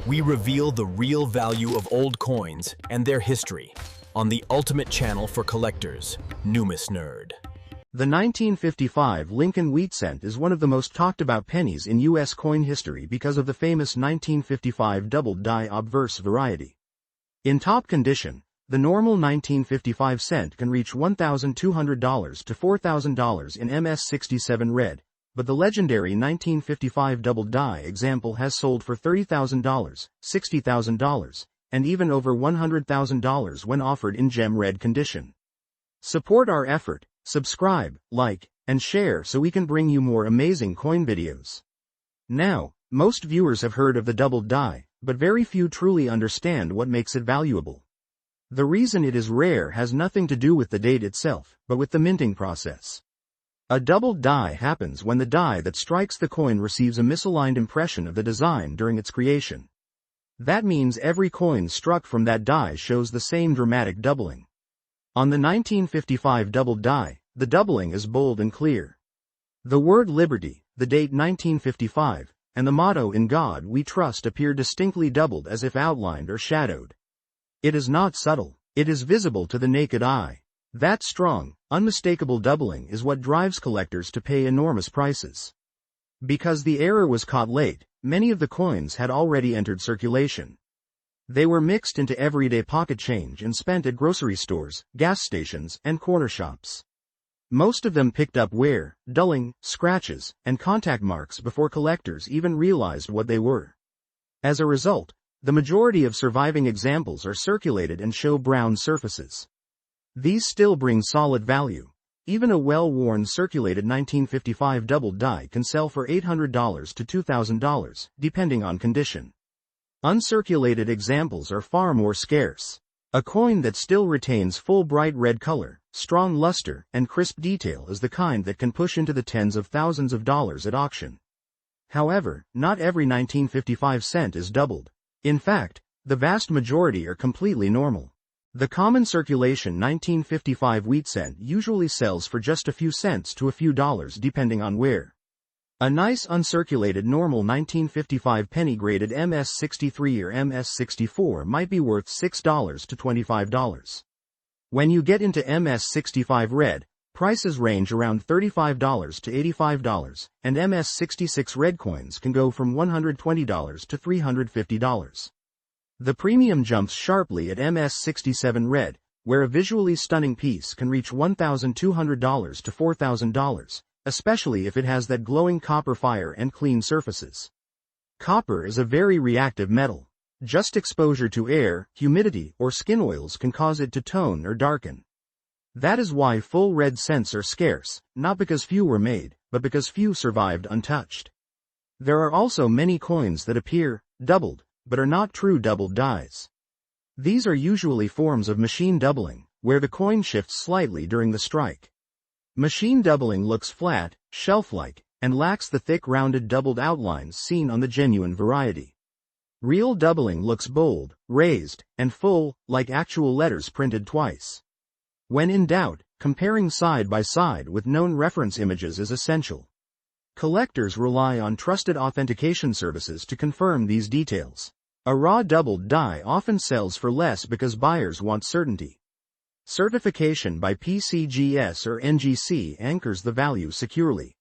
We reveal the real value of old coins and their history on the ultimate channel for collectors, Numis Nerd. The 1955 Lincoln wheat cent is one of the most talked about pennies in U.S. coin history because of the famous 1955 doubled die obverse variety. In top condition, the normal 1955 cent can reach $1,200 to $4,000 in MS67 red, but the legendary 1955 doubled die example has sold for $30,000, $60,000, and even over $100,000 when offered in gem red condition. Support our effort, subscribe, like, and share so we can bring you more amazing coin videos. Now, most viewers have heard of the doubled die, but very few truly understand what makes it valuable. The reason it is rare has nothing to do with the date itself, but with the minting process. A doubled die happens when the die that strikes the coin receives a misaligned impression of the design during its creation. That means every coin struck from that die shows the same dramatic doubling. On the 1955 doubled die, the doubling is bold and clear. The word liberty, the date 1955, and the motto "In God We Trust" appear distinctly doubled as if outlined or shadowed. It is not subtle, it is visible to the naked eye. That strong, unmistakable doubling is what drives collectors to pay enormous prices. Because the error was caught late, many of the coins had already entered circulation. They were mixed into everyday pocket change and spent at grocery stores, gas stations, and corner shops. Most of them picked up wear, dulling, scratches, and contact marks before collectors even realized what they were. As a result, the majority of surviving examples are circulated and show brown surfaces. These still bring solid value. Even a well-worn circulated 1955 doubled die can sell for $800 to $2,000, depending on condition. Uncirculated examples are far more scarce. A coin that still retains full bright red color, strong luster, and crisp detail is the kind that can push into the tens of thousands of dollars at auction. However, not every 1955 cent is doubled. In fact, the vast majority are completely normal. The common circulation 1955 wheat cent usually sells for just a few cents to a few dollars depending on where. A nice uncirculated normal 1955 penny graded MS63 or MS64 might be worth $6 to $25. When you get into MS65 red, prices range around $35 to $85, and MS66 red coins can go from $120 to $350. The premium jumps sharply at MS67 red, where a visually stunning piece can reach $1,200 to $4,000, especially if it has that glowing copper fire and clean surfaces. Copper is a very reactive metal. Just exposure to air, humidity, or skin oils can cause it to tone or darken. That is why full red cents are scarce, not because few were made, but because few survived untouched. There are also many coins that appear doubled, but are not true doubled dies. These are usually forms of machine doubling, where the coin shifts slightly during the strike. Machine doubling looks flat, shelf-like, and lacks the thick rounded doubled outlines seen on the genuine variety. Real doubling looks bold, raised, and full, like actual letters printed twice. When in doubt, comparing side by side with known reference images is essential. Collectors rely on trusted authentication services to confirm these details. A raw doubled die often sells for less because buyers want certainty. Certification by PCGS or NGC anchors the value securely.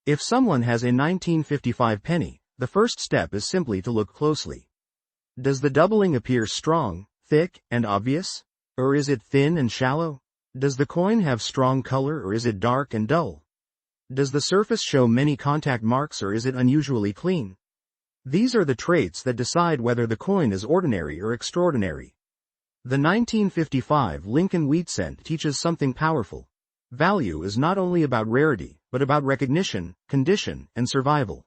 If someone has a 1955 penny, the first step is simply to look closely. Does the doubling appear strong, thick, and obvious? Or is it thin and shallow? Does the coin have strong color or is it dark and dull? Does the surface show many contact marks or is it unusually clean? These are the traits that decide whether the coin is ordinary or extraordinary. The 1955 Lincoln wheat cent teaches something powerful. Value is not only about rarity, but about recognition, condition, and survival.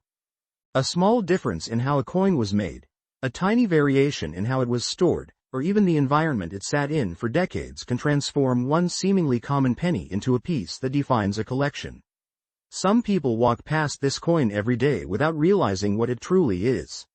A small difference in how a coin was made, a tiny variation in how it was stored, or even the environment it sat in for decades can transform one seemingly common penny into a piece that defines a collection. Some people walk past this coin every day without realizing what it truly is.